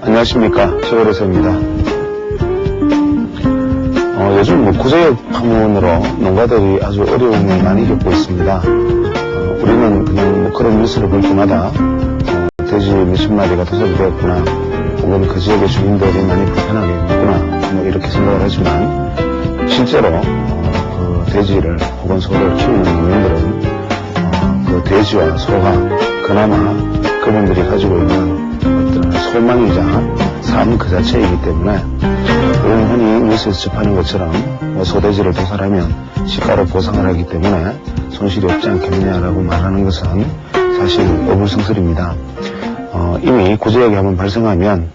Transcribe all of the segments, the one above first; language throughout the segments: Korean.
안녕하십니까, 시골에서입니다. 요즘 구제역 파문으로 농가들이 아주 어려움을 많이 겪고 있습니다. 우리는 그냥 그런 뉴스를 볼 때마다 돼지 몇십 마리가 도살이 되었구나, 혹은 그 지역의 주민들이 많이 불편하게 있구나, 이렇게 생각을 하지만 실제로 그 돼지를 혹은 소를 키우는 농민들은 그 돼지와 소가 그나마 그분들이 가지고 있는 어떤 소망이자 삶 그 자체이기 때문에, 우리는 흔히 뉴스에서 접하는 것처럼 소돼지를 도살하면 시가로 보상을 하기 때문에 손실이 없지 않겠느냐라고 말하는 것은 사실 어불성설입니다. 이미 구제역이 한번 발생하면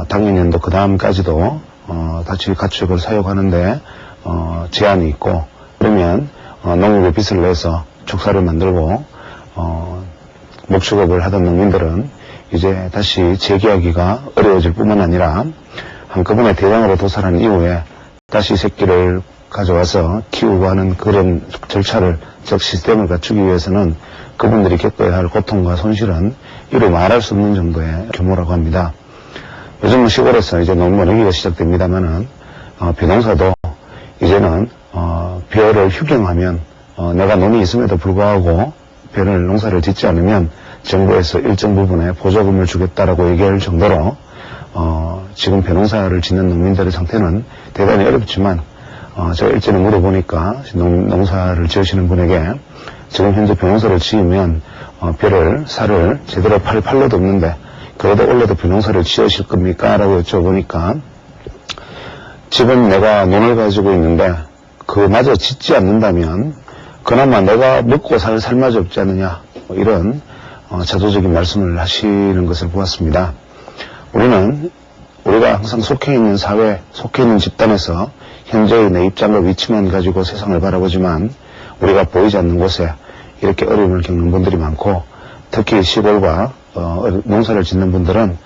당연년도 그 다음까지도 다시 가축을 사육하는데 제한이 있고, 그러면 농협에 빚을 내서 축사를 만들고 목축업을 하던 농민들은 이제 다시 재기하기가 어려워질 뿐만 아니라 한꺼번에 대량으로 도살한 이후에 다시 새끼를 가져와서 키우고 하는 그런 절차를, 즉 시스템을 갖추기 위해서는 그분들이 겪어야 할 고통과 손실은 이루 말할 수 없는 정도의 규모라고 합니다. 요즘은 시골에서 이제 농 번기가 시작됩니다만은 벼농사도 이제는 벼를 휴경하면 내가 논이 있음에도 불구하고 벼를 농사를 짓지 않으면 정부에서 일정 부분의 보조금을 주겠다라고 얘기할 정도로 지금 벼농사를 짓는 농민들의 상태는 대단히 어렵지만, 제가 일전에 물어보니까 농사를 지으시는 분에게 지금 현재 벼농사를 지으면 쌀을 제대로 팔 판로도 없는데 그래도 원래도 벼농사를 지으실 겁니까? 라고 여쭤보니까, 지금 내가 논을 가지고 있는데 그마저 짓지 않는다면 그나마 내가 먹고 살 살마저 없지 않느냐, 이런 자조적인 말씀을 하시는 것을 보았습니다. 우리가 항상 속해 있는 사회, 속해 있는 집단에서 현재의 내 입장과 위치만 가지고 세상을 바라보지만, 우리가 보이지 않는 곳에 이렇게 어려움을 겪는 분들이 많고, 특히 시골과 농사를 짓는 분들은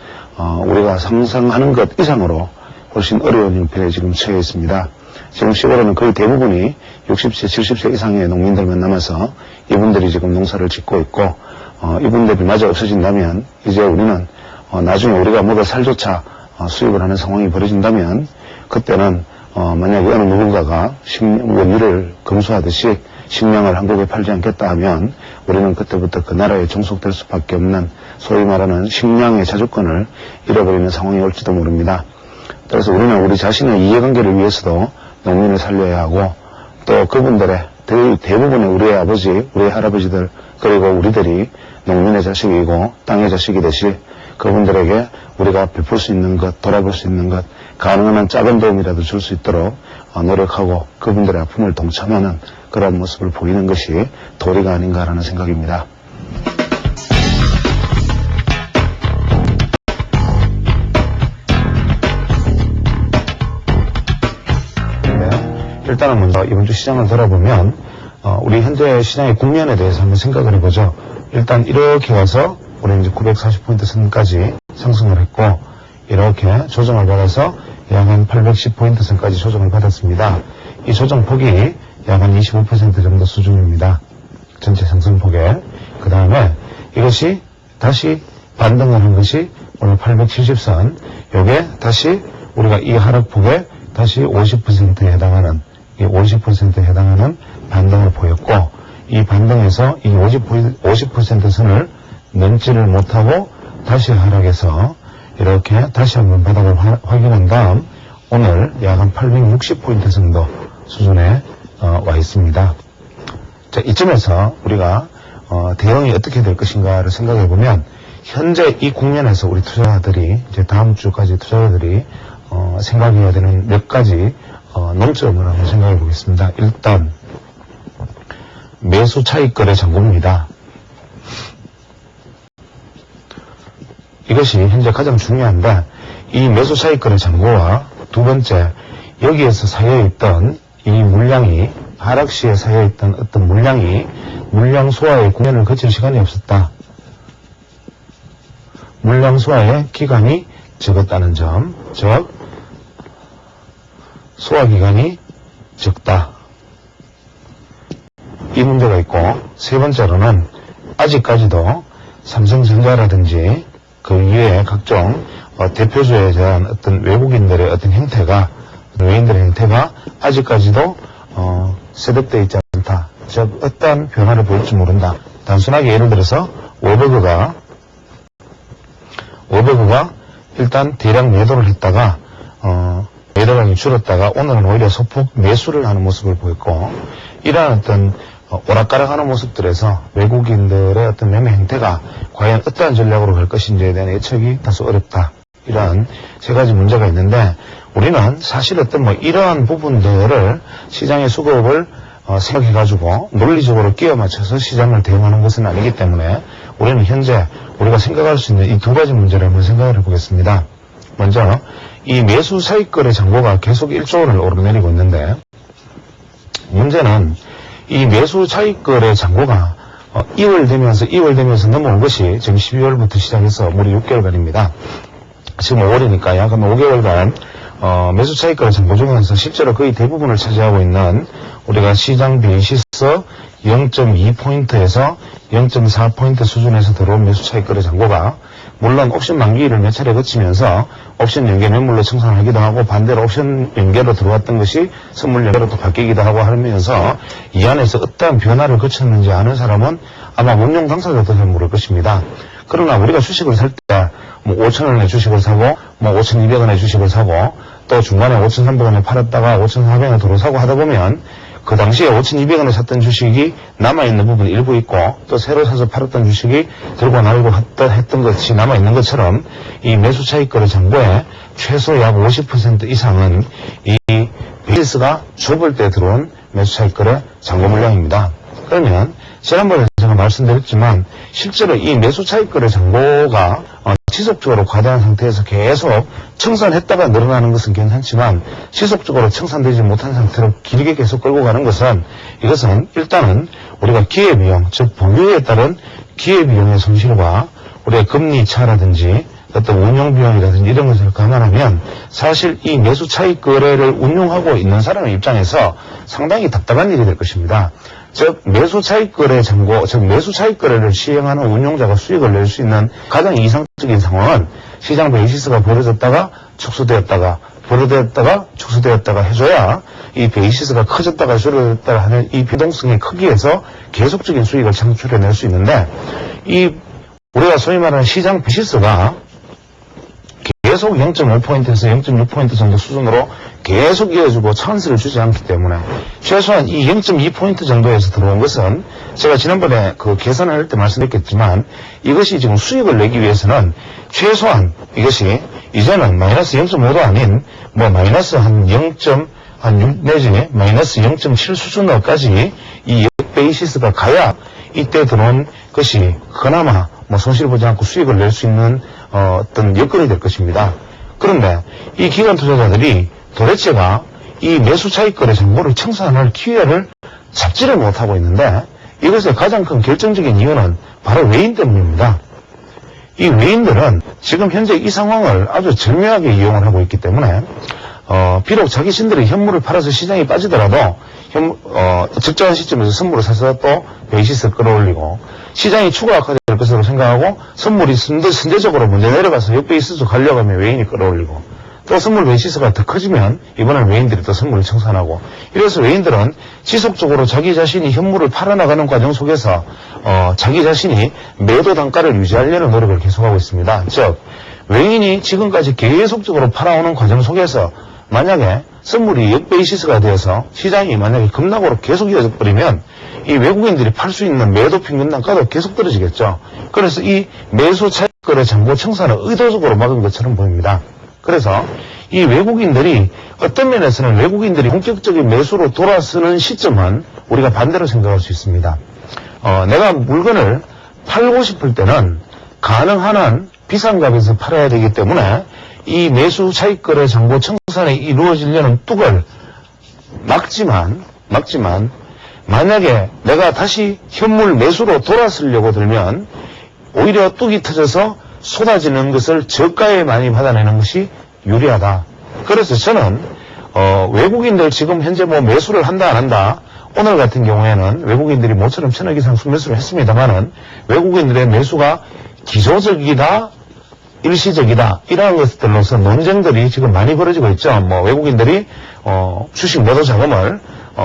우리가 상상하는 것 이상으로 훨씬 어려운 형편에 지금 처해 있습니다. 지금 시골에는 거의 대부분이 60세, 70세 이상의 농민들만 남아서 이분들이 지금 농사를 짓고 있고, 이분들이 마저 없어진다면 이제 우리는 나중에 우리가 먹을 살조차 수입을 하는 상황이 벌어진다면, 그때는 만약에 어느 누군가가 원유를 금수하듯이 식량을 한국에 팔지 않겠다 하면 우리는 그때부터 그 나라에 종속될 수밖에 없는, 소위 말하는 식량의 자주권을 잃어버리는 상황이 올지도 모릅니다. 그래서 우리는 우리 자신의 이해관계를 위해서도 농민을 살려야 하고, 또 그분들의 대부분의 우리의 아버지, 우리의 할아버지들, 그리고 우리들이 농민의 자식이고 땅의 자식이듯이 그분들에게 우리가 베풀 수 있는 것, 돌아볼 수 있는 것, 가능한 한 작은 도움이라도 줄 수 있도록 노력하고 그분들의 아픔을 동참하는 그런 모습을 보이는 것이 도리가 아닌가라는 생각입니다. 일단은 먼저 이번 주 시장을 돌아보면 우리 현재 시장의 국면에 대해서 한번 생각을 해보죠. 일단 이렇게 와서 우리 이제 940포인트 선까지 상승을 했고, 이렇게 조정을 받아서 약 한 810포인트 선까지 조정을 받았습니다. 이 조정폭이 약 한 25% 정도 수준입니다. 전체 상승폭에. 그 다음에 이것이 다시 반등을 한 것이 오늘 870선, 요게 다시 우리가 이 하락폭에 다시 50%에 해당하는, 50%에 해당하는 반등을 보였고, 이 반등에서 이 50% 선을 넘지를 못하고 다시 하락해서 이렇게 다시 한번 바닥을 확인한 다음 오늘 약 한 860포인트 정도 수준에 와 있습니다. 자, 이쯤에서 우리가 대응이 어떻게 될 것인가를 생각해 보면, 현재 이 국면에서 우리 투자자들이, 이제 다음 주까지 투자자들이 생각해야 되는 몇 가지 논점을 한번 생각해 보겠습니다. 일단 매수 차익 거래 잔고입니다. 이것이 현재 가장 중요한데, 이 매수 차익 거래 잔고와 두 번째, 여기에서 쌓여있던 이 물량이, 하락 시에 쌓여있던 어떤 물량이 물량 소화의 국면을 거칠 시간이 없었다. 물량 소화의 기간이 적었다는 점, 즉 소화 기간이 적다. 이 문제가 있고, 세 번째로는 아직까지도 삼성전자라든지 그 이외에 각종 대표주에 대한 어떤 외국인들의 어떤 형태가, 외인들의 형태가 아직까지도 셋업되어 있지 않다. 즉 어떠한 변화를 보일지 모른다. 단순하게 예를 들어서 워버그가 일단 대량 매도를 했다가 매도량이 줄었다가 오늘은 오히려 소폭 매수를 하는 모습을 보였고, 이러한 어떤 오락가락하는 모습들에서 외국인들의 어떤 매매 형태가 과연 어떠한 전략으로 갈 것인지에 대한 예측이 다소 어렵다. 이러한 세 가지 문제가 있는데, 우리는 사실 어떤 이러한 부분들을 시장의 수급을 생각해가지고 논리적으로 끼워 맞춰서 시장을 대응하는 것은 아니기 때문에 우리는 현재 우리가 생각할 수 있는 이 두 가지 문제를 한번 생각을 해보겠습니다. 먼저 이 매수 차익거래 잔고가 계속 1조 원을 오르내리고 있는데, 문제는 이 매수 차익거래 잔고가 2월 되면서 넘어온 것이 지금 12월부터 시작해서 무려 6개월간입니다. 지금 5월이니까 약 5개월간 매수 차익거래 잔고 중에서 실제로 거의 대부분을 차지하고 있는 우리가 시장 베이시스 0.2포인트에서 0.4포인트 수준에서 들어온 매수 차익거래 잔고가, 물론 옵션 만기일을 몇 차례 거치면서 옵션 연계 매물로 청산하기도 하고, 반대로 옵션 연계로 들어왔던 것이 선물 연계로 또 바뀌기도 하고 하면서 이 안에서 어떠한 변화를 거쳤는지 아는 사람은 아마 운용 당사자도 잘 모를 것입니다. 그러나 우리가 주식을 살 때 5,000원에 주식을 사고 5,200원에 주식을 사고 또 중간에 5,300원에 팔았다가 5,400원에 도로 사고 하다 보면 그 당시에 5,200원에 샀던 주식이 남아있는 부분이 일부 있고, 또 새로 사서 팔았던 주식이 들고 나오고 했던 것이 남아있는 것처럼 이 매수 차익거래 잔고의 최소 약 50% 이상은 이 베이스가 좁을 때 들어온 매수 차익거래 잔고 물량입니다. 그러면 지난번에 제가 말씀드렸지만 실제로 이 매수 차익거래 잔고가 지속적으로 과다한 상태에서 계속 청산했다가 늘어나는 것은 괜찮지만, 지속적으로 청산되지 못한 상태로 길게 계속 끌고 가는 것은, 이것은 일단은 우리가 기회비용, 즉 보유에 따른 기회비용의 손실과 우리가 금리 차라든지 어떤 운용비용이라든지 이런 것을 감안하면 사실 이 매수 차익 거래를 운용하고 있는 사람의 입장에서 상당히 답답한 일이 될 것입니다. 즉 매수 차익 거래 잔고, 즉 매수 차익 거래를 시행하는 운용자가 수익을 낼 수 있는 가장 이상적인 상황은 시장 베이시스가 벌어졌다가 축소되었다가 벌어졌다가 축소되었다가 해줘야 이 베이시스가 커졌다가 줄어들었다가 하는 이 변동성의 크기에서 계속적인 수익을 창출해낼 수 있는데, 이 우리가 소위 말하는 시장 베이시스가 계속 0.5포인트에서 0.6포인트 정도 수준으로 계속 이어지고 찬스를 주지 않기 때문에, 최소한 이 0.2포인트 정도에서 들어온 것은 제가 지난번에 그 계산할 때 말씀드렸겠지만, 이것이 지금 수익을 내기 위해서는 최소한 이것이 이제는 마이너스 0.5도 아닌 마이너스 한 0.6 내지 마이너스 0.7 수준으로까지 이 베이시스가 가야 이때 들어온 것이 그나마 손실 보지 않고 수익을 낼 수 있는 어떤 여건이 될 것입니다. 그런데 이 기관 투자자들이 도대체가 이 매수 차익거래 잔고를 청산할 기회를 잡지를 못하고 있는데, 이것의 가장 큰 결정적인 이유는 바로 외인 때문입니다. 이 외인들은 지금 현재 이 상황을 아주 절묘하게 이용을 하고 있기 때문에 비록 자기 신들이 현물을 팔아서 시장이 빠지더라도 적절한 시점에서 선물을 사서 또 베이시스를 끌어올리고, 시장이 추가악화될 것으로 생각하고 선물이 선제적으로 먼저 내려가서 역베이시스로 가려고 하면 외인이 끌어올리고, 또 선물 베이시스가 더 커지면 이번엔 외인들이 또 선물을 청산하고, 이래서 외인들은 지속적으로 자기 자신이 현물을 팔아나가는 과정 속에서 자기 자신이 매도 단가를 유지하려는 노력을 계속하고 있습니다. 즉 외인이 지금까지 계속적으로 팔아오는 과정 속에서 만약에 선물이 역베이시스가 되어서 시장이 만약에 급락으로 계속 이어져 버리면 이 외국인들이 팔 수 있는 매도 평균 단가도 계속 떨어지겠죠. 그래서 이 매수 차익거래 잔고 청산을 의도적으로 막은 것처럼 보입니다. 그래서 이 외국인들이 어떤 면에서는 외국인들이 본격적인 매수로 돌아서는 시점은 우리가 반대로 생각할 수 있습니다. 내가 물건을 팔고 싶을 때는 가능한 한 비싼 값에서 팔아야 되기 때문에 이 매수 차익거래 잔고 청산이 이루어지려는 뚝을 막지만 만약에 내가 다시 현물 매수로 돌아서려고 들면 오히려 뚝이 터져서 쏟아지는 것을 저가에 많이 받아내는 것이 유리하다. 그래서 저는 외국인들 지금 현재 매수를 한다 안 한다, 오늘 같은 경우에는 외국인들이 모처럼 1,000억 이상 순매수를 했습니다만은 외국인들의 매수가 기조적이다 일시적이다. 이러한 것들로서 논쟁들이 지금 많이 벌어지고 있죠. 뭐 외국인들이 주식 매도 자금을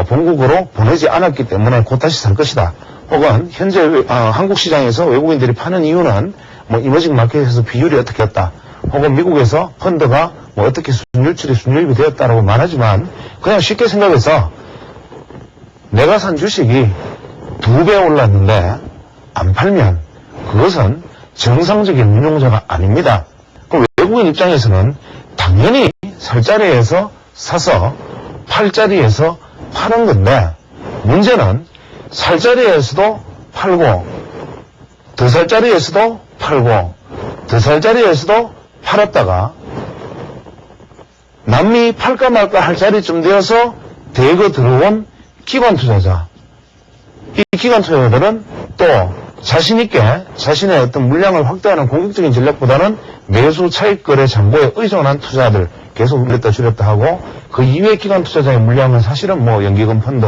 본국으로 보내지 않았기 때문에 곧 다시 살 것이다. 혹은 현재 한국 시장에서 외국인들이 파는 이유는 뭐 이머징 마켓에서 비율이 어떻게 했다. 혹은 미국에서 펀드가 뭐 어떻게 순유입이 되었다라고 말하지만 그냥 쉽게 생각해서 내가 산 주식이 2배 올랐는데 안 팔면 그것은 정상적인 운용자가 아닙니다. 그럼 외국인 입장에서는 당연히 살 자리에서 사서 팔 자리에서 파는 건데 문제는 살 자리에서도 팔고 더 살 자리에서도 팔고 더 살 자리에서도 팔았다가 남이 팔까 말까 할 자리쯤 되어서 대거 들어온 기관 투자자. 이 기관 투자자들은 또 자신있게 자신의 어떤 물량을 확대하는 공격적인 전략보다는 매수 차익 거래 잔고에 의존한 투자들 계속 올렸다 줄였다 하고 그 이외의 기관 투자자의 물량은 사실은 뭐 연기금 펀드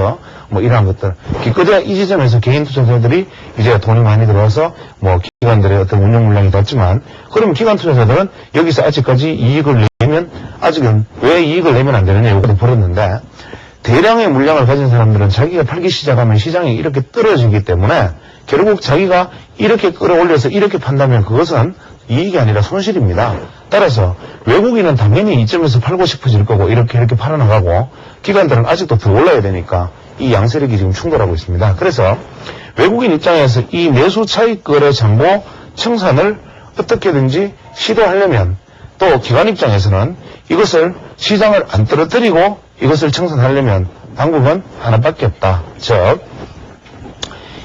뭐 이러한 것들 기껏해야 이 지점에서 개인 투자자들이 이제 돈이 많이 들어와서 뭐 기관들의 어떤 운용 물량이 닿지만 그러면 기관 투자자들은 여기서 아직까지 이익을 내면 아직은 왜 이익을 내면 안 되느냐 요거도 벌었는데 대량의 물량을 가진 사람들은 자기가 팔기 시작하면 시장이 이렇게 떨어지기 때문에 결국 자기가 이렇게 끌어올려서 이렇게 판다면 그것은 이익이 아니라 손실입니다. 따라서 외국인은 당연히 이점에서 팔고 싶어질 거고 이렇게 팔아나가고 기관들은 아직도 더 올라야 되니까 이 양세력이 지금 충돌하고 있습니다. 그래서 외국인 입장에서 이 매수 차익 거래 잔고 청산을 어떻게든지 시도하려면 또 기관 입장에서는 이것을 시장을 안 떨어뜨리고 이것을 청산하려면 방법은 하나밖에 없다. 즉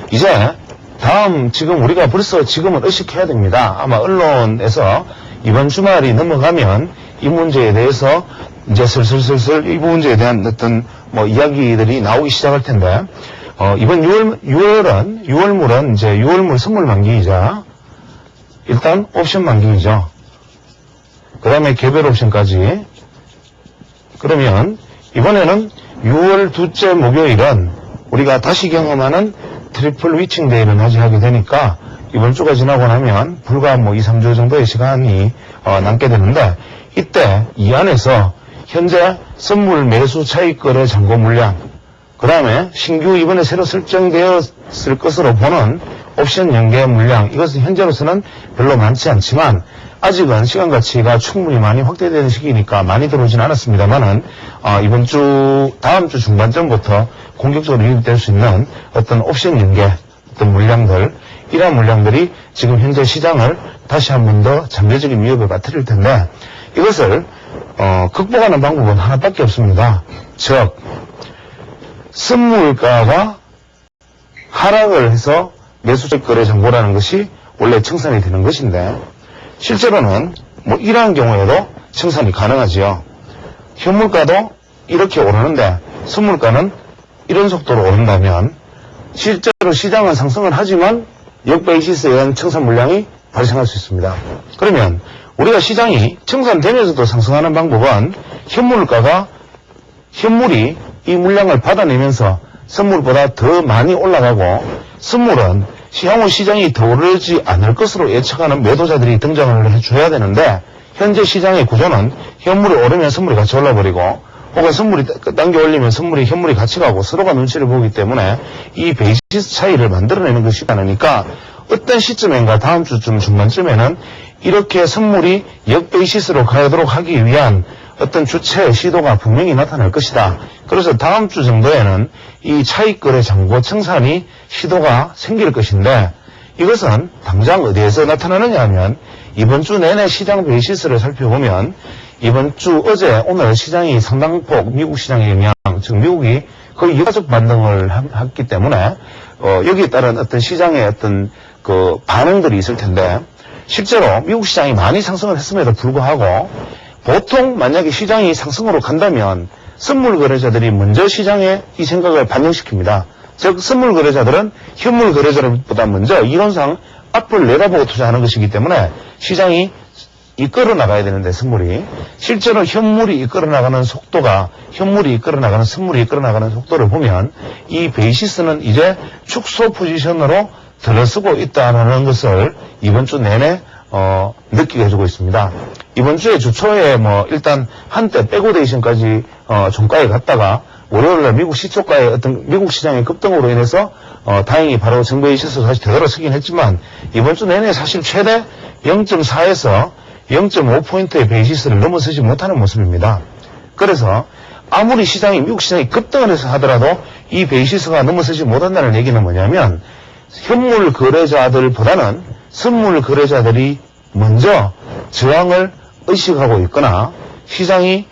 이제 다음 지금 우리가 벌써 지금은 의식해야 됩니다. 아마 언론에서 이번 주말이 넘어가면 이 문제에 대해서 이제 슬슬 이 문제에 대한 어떤 뭐 이야기들이 나오기 시작할 텐데 이번 6월물은 이제 6월물 선물 만기이자 일단 옵션 만기이죠. 그 다음에 개별 옵션까지. 그러면 이번에는 6월 둘째 목요일은 우리가 다시 경험하는 트리플 위칭 데이를 맞이하게 되니까 이번 주가 지나고 나면 불과 뭐 2, 3주 정도의 시간이 남게 되는데 이때 이 안에서 현재 선물 매수 차익 거래 잔고 물량 그 다음에 신규 이번에 새로 설정되었을 것으로 보는 옵션 연계 물량 이것은 현재로서는 별로 많지 않지만 아직은 시간 가치가 충분히 많이 확대되는 시기니까 많이 들어오진 않았습니다만은 이번 주 다음 주 중반전부터 공격적으로 유입될 수 있는 어떤 옵션 연계 어떤 물량들 이러한 물량들이 지금 현재 시장을 다시 한 번 더 잠재적인 위협을 빠뜨릴 텐데 이것을 극복하는 방법은 하나밖에 없습니다. 즉 선물가가 하락을 해서 매수적 거래 잔고라는 것이 원래 청산이 되는 것인데 실제로는 뭐 이러한 경우에도 청산이 가능하지요. 현물가도 이렇게 오르는데 선물가는 이런 속도로 오른다면 실제로 시장은 상승을 하지만 역베이시스에 의한 청산 물량이 발생할 수 있습니다. 그러면 우리가 시장이 청산되면서도 상승하는 방법은 현물이 이 물량을 받아내면서 선물보다 더 많이 올라가고 선물은 향후 시장이 더 오르지 않을 것으로 예측하는 매도자들이 등장을 해줘야 되는데 현재 시장의 구조는 현물이 오르면 선물이 같이 올라버리고 혹은 선물이 당겨 올리면 현물이 같이 가고 서로가 눈치를 보기 때문에 이 베이시스 차이를 만들어내는 것이 가능하니까 어떤 시점인가 다음 주쯤 중반쯤에는 이렇게 선물이 역베이시스로 가도록 하기 위한 어떤 주체의 시도가 분명히 나타날 것이다. 그래서 다음 주 정도에는 이 차익거래 잔고 청산이 시도가 생길 것인데 이것은 당장 어디에서 나타나느냐 하면 이번 주 내내 시장 베이시스를 살펴보면 이번 주 어제 오늘 시장이 상당폭 미국 시장의 영향 즉 미국이 거의 역사적 반등을 했기 때문에 여기에 따른 어떤 시장의 어떤 그 반응들이 있을 텐데 실제로 미국 시장이 많이 상승을 했음에도 불구하고 보통 만약에 시장이 상승으로 간다면 선물 거래자들이 먼저 시장에 이 생각을 반영시킵니다. 즉 선물 거래자들은 현물 거래자들보다 먼저 이론상 앞을 내다보고 투자하는 것이기 때문에 시장이 이끌어 나가야 되는데 선물이 실제로 현물이 이끌어 나가는 속도가 선물이 이끌어 나가는 속도를 보면 이 베이시스는 이제 축소 포지션으로 들어서고 있다는 것을 이번 주 내내 느끼게 해주고 있습니다. 이번 주에 주초에 일단 한때 백오데이션까지 종가에 갔다가 월요일날 미국 시초가의 어떤 미국 시장의 급등으로 인해서 다행히 바로 정베이시스가 다시 되돌아서긴 했지만 이번 주 내내 사실 최대 0.4에서 0.5포인트의 베이시스를 넘어서지 못하는 모습입니다. 그래서 아무리 미국 시장이 급등을 해서 하더라도 이 베이시스가 넘어서지 못한다는 얘기는 뭐냐면 현물 거래자들보다는 선물 거래자들이 먼저 저항을 의식하고 있거나 시장이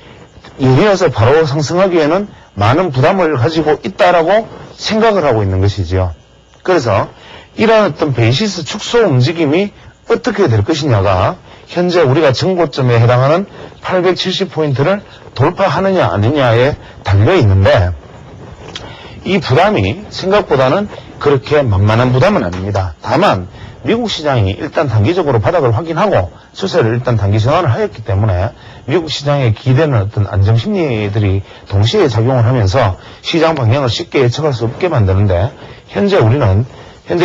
이어서 바로 상승하기에는 많은 부담을 가지고 있다라고 생각을 하고 있는 것이지요. 그래서 이러한 어떤 베이시스 축소 움직임이 어떻게 될 것이냐가 현재 우리가 정고점에 해당하는 870포인트를 돌파하느냐 아니냐에 달려 있는데 이 부담이 생각보다는 그렇게 만만한 부담은 아닙니다. 다만 미국 시장이 일단 단기적으로 바닥을 확인하고 추세를 일단 단기 전환을 하였기 때문에 미국 시장에 기대는 어떤 안정심리들이 동시에 작용을 하면서 시장 방향을 쉽게 예측할 수 없게 만드는데 현재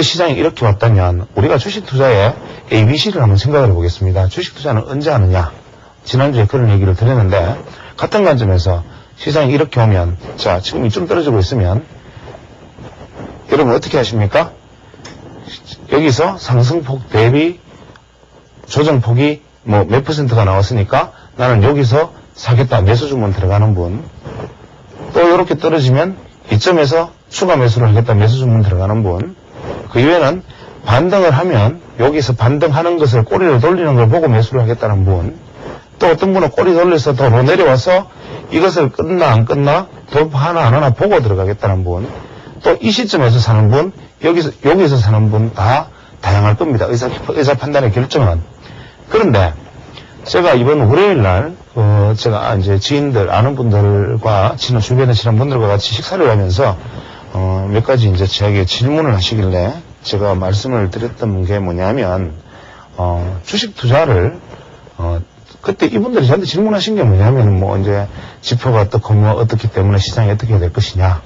시장이 이렇게 왔다면 우리가 주식 투자의 ABC를 한번 생각을 해보겠습니다. 주식 투자는 언제 하느냐? 지난주에 그런 얘기를 드렸는데 같은 관점에서 시장이 이렇게 오면 자 지금 좀 떨어지고 있으면 여러분 어떻게 하십니까? 여기서 상승폭 대비 조정폭이 몇 퍼센트가 나왔으니까 나는 여기서 사겠다 매수 주문 들어가는 분, 또 이렇게 떨어지면 이점에서 추가 매수를 하겠다 매수 주문 들어가는 분, 그 이외에는 반등을 하면 여기서 반등하는 것을 꼬리를 돌리는 걸 보고 매수를 하겠다는 분, 또 어떤 분은 꼬리 돌려서 더 내려와서 이것을 끝나 안 끝나 돌파하나 안 하나 보고 들어가겠다는 분, 또 이 시점에서 사는 분, 여기서 사는 분 다 다양할 겁니다. 의사 판단의 결정은. 그런데 제가 이번 월요일 날 제가 이제 지인들 아는 분들과 주변에 친한 분들과 같이 식사를 하면서 몇 가지 이제 저에게 질문을 하시길래 제가 말씀을 드렸던 게 뭐냐면 주식 투자를 그때 이분들이 저한테 질문하신 게 뭐냐면 이제 지표가 어떻기 때문에 시장이 어떻게 될 것이냐,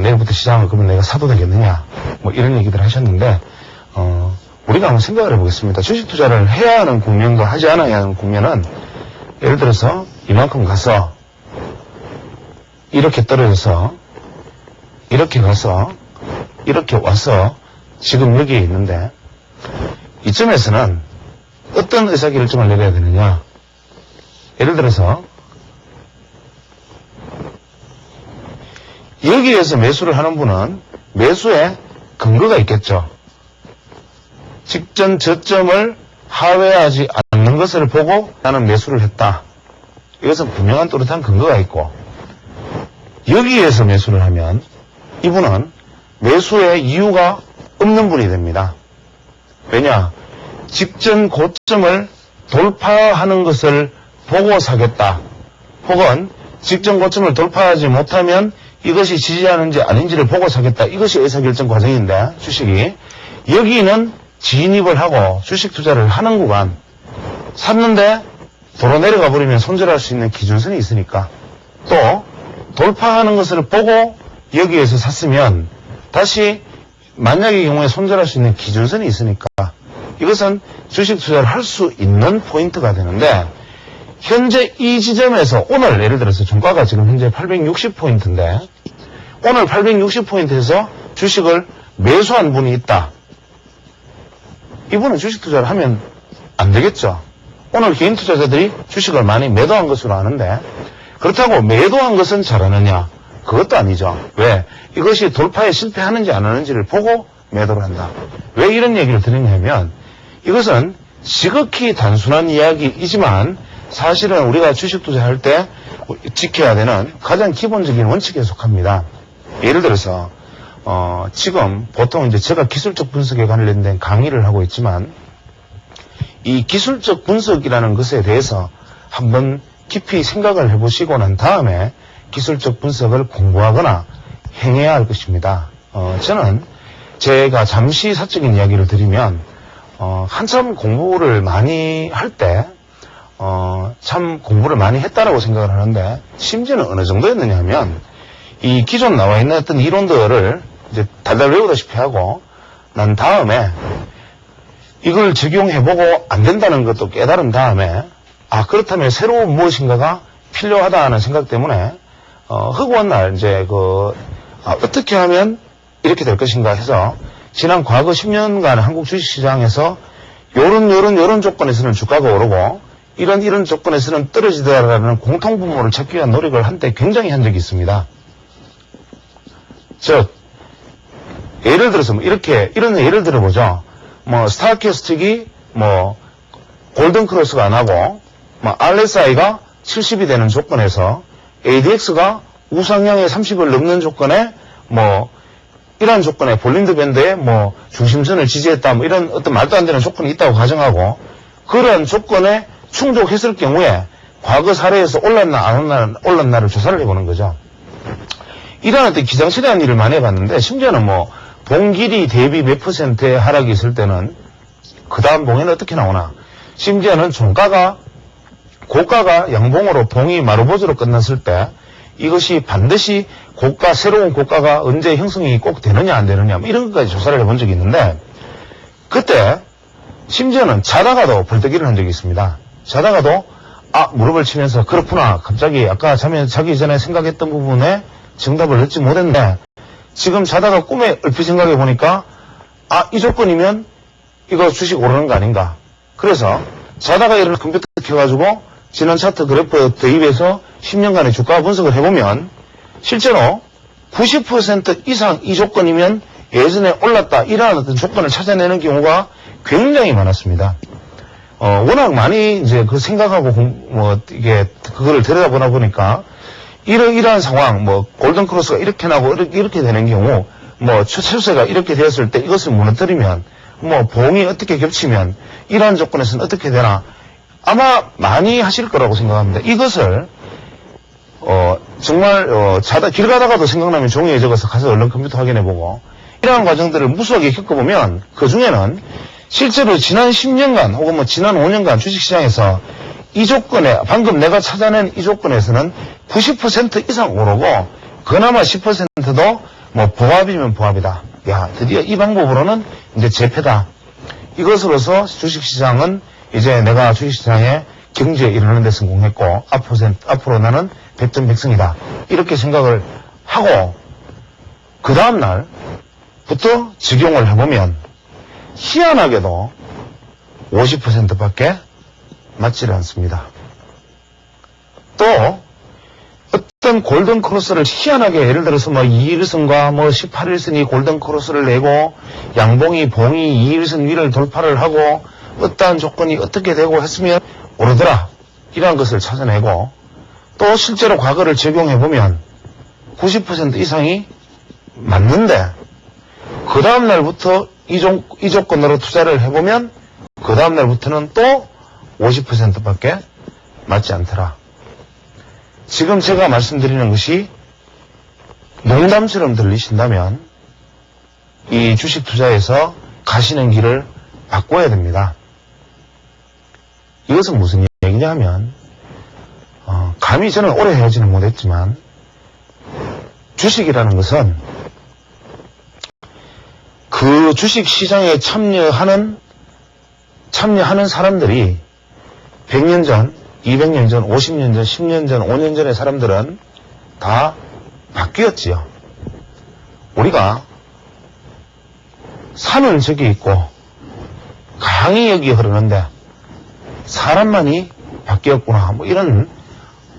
내일부터 시장을 그러면 내가 사도 되겠느냐, 이런 얘기들 하셨는데 우리가 한번 생각을 해보겠습니다. 주식 투자를 해야 하는 국면과 하지 않아야 하는 국면은 예를 들어서 이만큼 가서 이렇게 떨어져서 이렇게 가서 이렇게 와서 지금 여기에 있는데 이쯤에서는 어떤 의사결정을 내려야 되느냐. 예를 들어서 여기에서 매수를 하는 분은 매수에 근거가 있겠죠. 직전 저점을 하회하지 않는 것을 보고 나는 매수를 했다. 이것은 분명한 또렷한 근거가 있고, 여기에서 매수를 하면 이분은 매수의 이유가 없는 분이 됩니다. 왜냐? 직전 고점을 돌파하는 것을 보고 사겠다. 혹은 직전 고점을 돌파하지 못하면 이것이 지지하는지 아닌지를 보고 사겠다. 이것이 의사결정 과정인데 주식이 여기는 진입을 하고 주식 투자를 하는 구간, 샀는데 도로 내려가 버리면 손절할 수 있는 기준선이 있으니까, 또 돌파하는 것을 보고 여기에서 샀으면 다시 만약의 경우에 손절할 수 있는 기준선이 있으니까 이것은 주식 투자를 할 수 있는 포인트가 되는데, 현재 이 지점에서 오늘 예를 들어서 종가가 지금 현재 860포인트인데 오늘 860포인트에서 주식을 매수한 분이 있다. 이분은 주식 투자를 하면 안 되겠죠. 오늘 개인 투자자들이 주식을 많이 매도한 것으로 아는데, 그렇다고 매도한 것은 잘하느냐? 그것도 아니죠. 왜? 이것이 돌파에 실패하는지 안 하는지를 보고 매도를 한다. 왜 이런 얘기를 드리냐면 이것은 지극히 단순한 이야기이지만 사실은 우리가 주식 투자할 때 지켜야 되는 가장 기본적인 원칙에 속합니다. 예를 들어서 지금 보통 이제 제가 기술적 분석에 관련된 강의를 하고 있지만 이 기술적 분석이라는 것에 대해서 한번 깊이 생각을 해보시고 난 다음에 기술적 분석을 공부하거나 행해야 할 것입니다. 저는 제가 잠시 사적인 이야기를 드리면 한참 공부를 많이 할 때 참 공부를 많이 했다라고 생각을 하는데, 심지어는 어느 정도였느냐 하면 이 기존 나와 있는 어떤 이론들을 이제 달달 외우다시피 하고 난 다음에 이걸 적용해보고 안 된다는 것도 깨달은 다음에 그렇다면 새로운 무엇인가가 필요하다 하는 생각 때문에 허구한 날 이제 어떻게 하면 이렇게 될 것인가 해서 지난 과거 10년간 한국 주식시장에서 요런 조건에서는 주가가 오르고 이런 조건에서는 떨어지더라라는 공통분모를 찾기 위한 노력을 한때 굉장히 한 적이 있습니다. 즉 예를 들어서 이런 예를 들어보죠. 스타캐스틱이 골든크로스가 안 하고 RSI가 70이 되는 조건에서 ADX가 우상향의 30을 넘는 조건에 이러한 조건에 볼린드 밴드에 중심선을 지지했다 이런 어떤 말도 안 되는 조건이 있다고 가정하고 그러한 조건에 충족했을 경우에 과거 사례에서 올랐나 안 올랐나를 조사를 해보는 거죠. 이러한 어떤 기상천외한 일을 많이 해봤는데 심지어는 봉길이 대비 몇 %의 하락이 있을 때는 그 다음 봉에는 어떻게 나오나 심지어는 고가가 양봉으로 봉이 마루보즈로 끝났을 때 이것이 반드시 새로운 고가가 언제 형성이 꼭 되느냐 안 되느냐 이런 것까지 조사를 해본 적이 있는데 그때 심지어는 자다가도 벌떡 일어난 적이 있습니다. 자다가도 무릎을 치면서 그렇구나 갑자기 아까 자기 전에 생각했던 부분에 정답을 얻지 못했는데 지금 자다가 꿈에 얼핏 생각해 보니까 이 조건이면 이거 주식 오르는 거 아닌가. 그래서 자다가 일어나 컴퓨터 켜가지고 지난 차트 그래프 대입해서 10년간의 주가 분석을 해보면 실제로 90% 이상 이 조건이면 예전에 올랐다 이러한 어떤 조건을 찾아내는 경우가 굉장히 많았습니다. 워낙 많이 이제 생각하고 그거를 들여다보다 보니까 이러한 상황, 골든크로스가 이렇게 나고 이렇게 되는 경우, 추세가 이렇게 되었을 때 이것을 무너뜨리면, 봉이 어떻게 겹치면, 이러한 조건에서는 어떻게 되나, 아마 많이 하실 거라고 생각합니다. 이것을, 정말, 길 가다가도 생각나면 종이에 적어서 가서 얼른 컴퓨터 확인해보고, 이러한 과정들을 무수하게 겪어보면, 그 중에는 실제로 지난 10년간, 혹은 지난 5년간 주식시장에서 이 조건에, 방금 내가 찾아낸 이 조건에서는 90% 이상 오르고, 그나마 10%도 보합이면 보합이다. 드디어 이 방법으로는 이제 재패다. 이것으로서 주식시장은 이제 내가 주식시장에 경제에 이르는 데 성공했고, 앞으로 나는 백전백승이다. 이렇게 생각을 하고, 그 다음날부터 적용을 해보면, 희한하게도 50%밖에 맞지를 않습니다. 또 어떤 골든크로스를 희한하게 예를 들어서 2일선과 18일선이 골든크로스를 내고 양봉이 봉이 2일선 위를 돌파를 하고 어떠한 조건이 어떻게 되고 했으면 오르더라 이러한 것을 찾아내고 또 실제로 과거를 적용해보면 90% 이상이 맞는데 그 다음날부터 이 조건으로 투자를 해보면 그 다음날부터는 또 50%밖에 맞지 않더라. 지금 제가 말씀드리는 것이 농담처럼 들리신다면 이 주식 투자에서 가시는 길을 바꿔야 됩니다. 이것은 무슨 얘기냐 하면 감히 저는 오래 해오지는 못했지만 주식이라는 것은 그 주식 시장에 참여하는 사람들이 100년 전, 200년 전, 50년 전, 10년 전, 5년 전의 사람들은 다 바뀌었지요. 우리가 산은 저기 있고 강이 여기 흐르는데 사람만이 바뀌었구나. 이런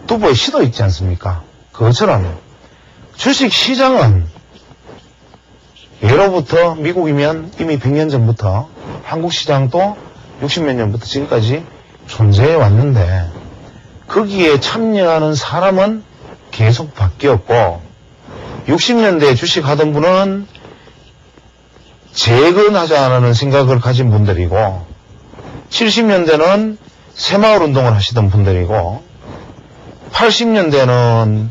두부의 시도 있지 않습니까? 그것처럼 주식 시장은 예로부터 미국이면 이미 100년 전부터 한국 시장도 60몇 년부터 지금까지 존재해 왔는데 거기에 참여하는 사람은 계속 바뀌었고 60년대에 주식하던 분은 재건하자는 생각을 가진 분들이고 70년대는 새마을 운동을 하시던 분들이고 80년대는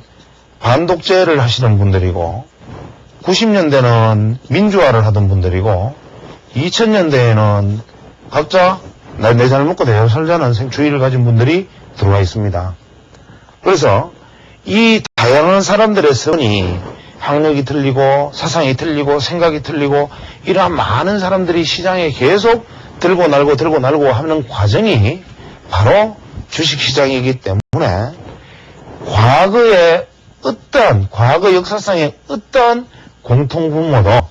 반독재를 하시던 분들이고 90년대는 민주화를 하던 분들이고 2000년대에는 각자 내 잘 먹고 대잘 살자는 주의를 가진 분들이 들어와 있습니다. 그래서 이 다양한 사람들의 선이 학력이 틀리고 사상이 틀리고 생각이 틀리고 이러한 많은 사람들이 시장에 계속 들고 날고 하는 과정이 바로 주식시장이기 때문에 과거 역사상의 어떠한 공통분모도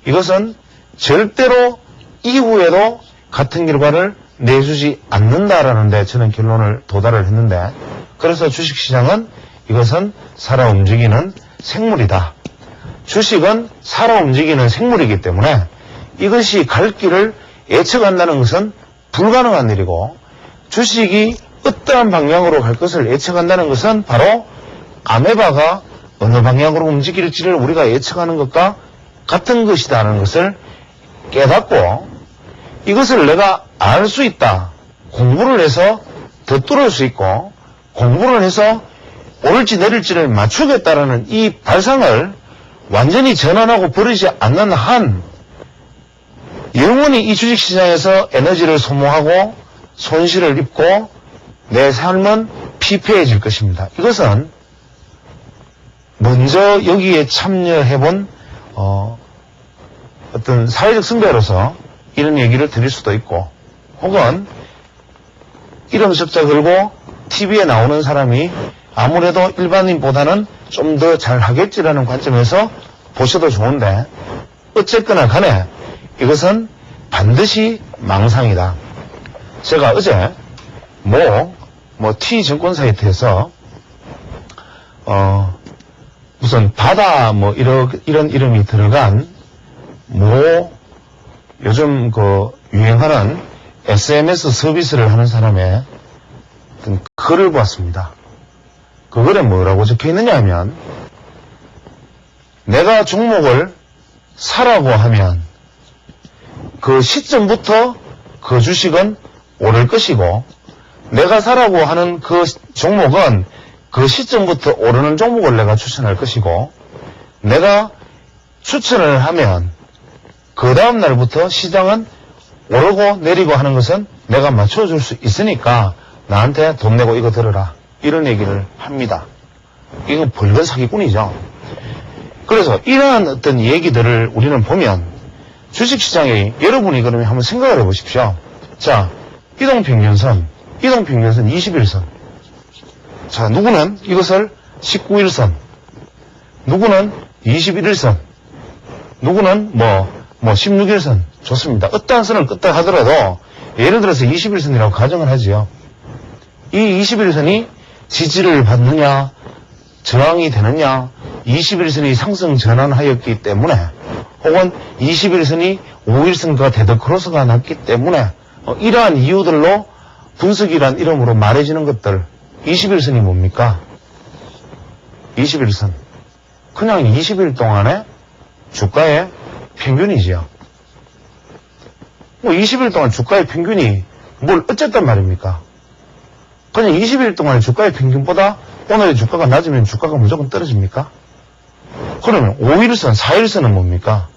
이것은 절대로 이후에도 같은 결과를 내주지 않는다라는 데 저는 결론을 도달을 했는데, 그래서 주식시장은 이것은 살아 움직이는 생물이다. 주식은 살아 움직이는 생물이기 때문에 이것이 갈 길을 예측한다는 것은 불가능한 일이고, 주식이 어떠한 방향으로 갈 것을 예측한다는 것은 바로 아메바가 어느 방향으로 움직일지를 우리가 예측하는 것과 같은 것이다는 것을 깨닫고, 이것을 내가 알 수 있다. 공부를 해서 더 뚫을 수 있고, 공부를 해서 오를지 내릴지를 맞추겠다라는 이 발상을 완전히 전환하고 버리지 않는 한 영원히 이 주식시장에서 에너지를 소모하고 손실을 입고 내 삶은 피폐해질 것입니다. 이것은 먼저 여기에 참여해본 어떤 사회적 선배로서 이런 얘기를 드릴 수도 있고, 혹은 이름 석자 걸고 TV에 나오는 사람이 아무래도 일반인보다는 좀 더 잘하겠지라는 관점에서 보셔도 좋은데, 어쨌거나 간에 이것은 반드시 망상이다. 제가 어제 T증권 사이트에서 무슨 바다 이런 이름이 들어간 요즘 유행하는 SMS 서비스를 하는 사람의 어떤 글을 보았습니다. 그 글에 뭐라고 적혀 있느냐 하면, 내가 종목을 사라고 하면 그 시점부터 그 주식은 오를 것이고, 내가 사라고 하는 그 종목은 그 시점부터 오르는 종목을 내가 추천할 것이고, 내가 추천을 하면 그 다음 날부터 시장은 오르고 내리고 하는 것은 내가 맞춰줄 수 있으니까 나한테 돈 내고 이거 들어라, 이런 얘기를 합니다. 이건 벌건 사기꾼이죠. 그래서 이러한 어떤 얘기들을 우리는 보면 주식시장에 여러분이 그러면 한번 생각을 해보십시오. 자, 이동평균선 21선. 자, 누구는 이것을 19일선, 누구는 21일선, 누구는 16일선. 좋습니다. 어떠한 선을 끄다 하더라도 예를 들어서 21선이라고 가정을 하지요. 이 21선이 지지를 받느냐, 저항이 되느냐, 21선이 상승 전환하였기 때문에, 혹은 21선이 5일선과 데드크로스가 났기 때문에, 이러한 이유들로 분석이란 이름으로 말해지는 것들. 21선이 뭡니까? 21선. 그냥 20일 동안의 주가의 평균이지요. 20일 동안 주가의 평균이 뭘 어쨌단 말입니까? 그냥 20일 동안의 주가의 평균보다 오늘의 주가가 낮으면 주가가 무조건 떨어집니까? 그러면 5일선, 4일선은 뭡니까?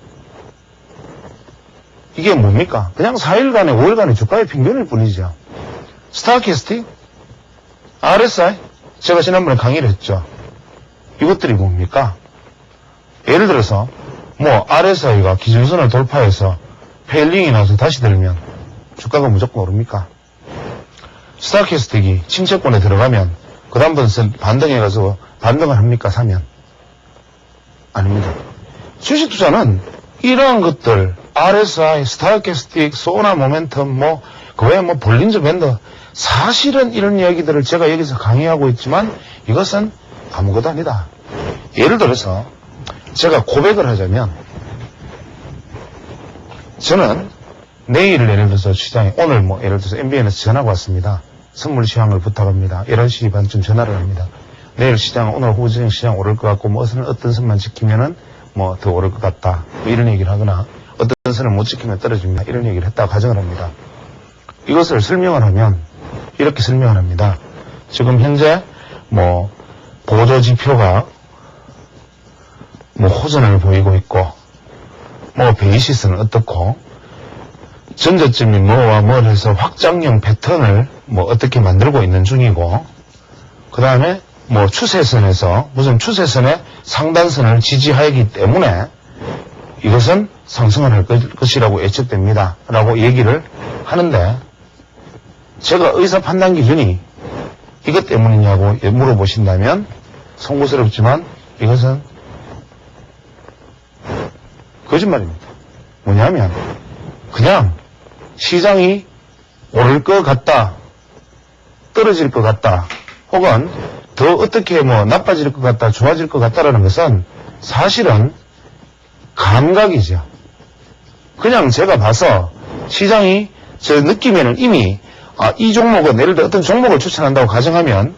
이게 뭡니까? 그냥 4일간의, 5일간의 주가의 평균일 뿐이죠. 스타캐스틱, RSI, 제가 지난번에 강의를 했죠. 이것들이 뭡니까? 예를 들어서 RSI가 기준선을 돌파해서 페일링이 나서 다시 들면 주가가 무조건 오릅니까? 스타캐스틱이 침체권에 들어가면 그 다음부터는 반등해가지고 반등을 합니까? 사면? 아닙니다. 주식 투자는 이러한 것들, RSI, 스타캐스틱, 소나 모멘텀, 그 외에 볼린저 밴드, 사실은 이런 이야기들을 제가 여기서 강의하고 있지만 이것은 아무것도 아니다. 예를 들어서 제가 고백을 하자면, 저는 내일 예를 들어서 시장에, 오늘 예를 들어서 MBN에서 전화가 왔습니다. 선물 시황을 부탁합니다. 11시 반쯤 전화를 합니다. 내일 시장, 오늘 호주정 시장 오를 것 같고, 어떤 선만 지키면은 더 오를 것 같다. 이런 얘기를 하거나, 어떤 선을 못 지키면 떨어집니다. 이런 얘기를 했다고 가정을 합니다. 이것을 설명을 하면, 이렇게 설명을 합니다. 지금 현재, 보조 지표가, 호전을 보이고 있고, 베이시스는 어떻고, 전저점이 뭐와 뭘 해서 확장형 패턴을 어떻게 만들고 있는 중이고, 그 다음에 추세선에서 무슨 추세선의 상단선을 지지하기 때문에 이것은 상승을 할 것이라고 예측됩니다. 라고 얘기를 하는데, 제가 의사 판단 기준이 이것 때문이냐고 물어보신다면 송구스럽지만 이것은 거짓말입니다. 뭐냐면 그냥 시장이 오를 것 같다, 떨어질 것 같다, 혹은 더 어떻게 나빠질 것 같다, 좋아질 것 같다라는 것은 사실은 감각이죠. 그냥 제가 봐서 시장이 제 느낌에는 이미 이 종목은 예를 들어 어떤 종목을 추천한다고 가정하면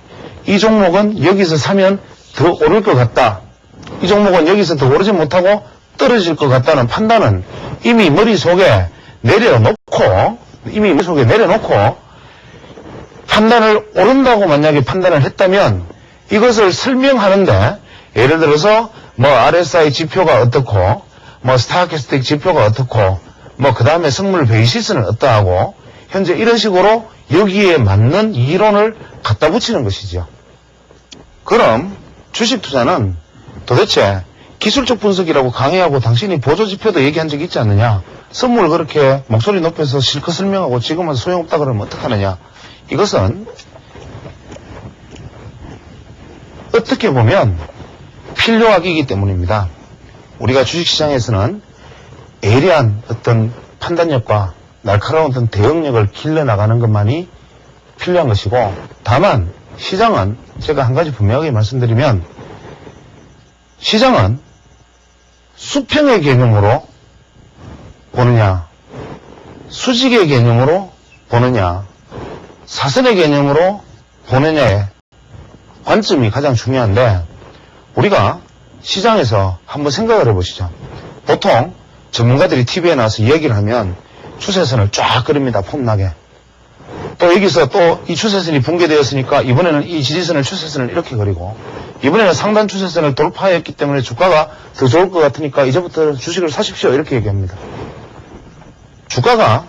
이 종목은 여기서 사면 더 오를 것 같다, 이 종목은 여기서 더 오르지 못하고 떨어질 것 같다는 판단은 이미 머릿속에 내려놓고 판단을 오른다고 만약에 판단을 했다면 이것을 설명하는데 예를 들어서 RSI 지표가 어떻고 스타캐스틱 지표가 어떻고 그 다음에 성물 베이시스는 어떠하고 현재 이런 식으로 여기에 맞는 이론을 갖다 붙이는 것이죠. 그럼 주식 투자는 도대체 기술적 분석이라고 강의하고 당신이 보조지표도 얘기한 적이 있지 않느냐? 선물 그렇게 목소리 높여서 실컷 설명하고 지금은 소용없다 그러면 어떡하느냐? 이것은 어떻게 보면 필요악이기 때문입니다. 우리가 주식시장에서는 예리한 어떤 판단력과 날카로운 어떤 대응력을 길러나가는 것만이 필요한 것이고, 다만 시장은 제가 한 가지 분명하게 말씀드리면 시장은 수평의 개념으로 보느냐, 수직의 개념으로 보느냐, 사선의 개념으로 보느냐의 관점이 가장 중요한데, 우리가 시장에서 한번 생각을 해보시죠. 보통 전문가들이 TV에 나와서 이야기를 하면 추세선을 쫙 그립니다. 폼나게. 또 여기서 또 이 추세선이 붕괴되었으니까 이번에는 이 지지선을 추세선을 이렇게 그리고, 이번에는 상단 추세선을 돌파했기 때문에 주가가 더 좋을 것 같으니까 이제부터 주식을 사십시오, 이렇게 얘기합니다. 주가가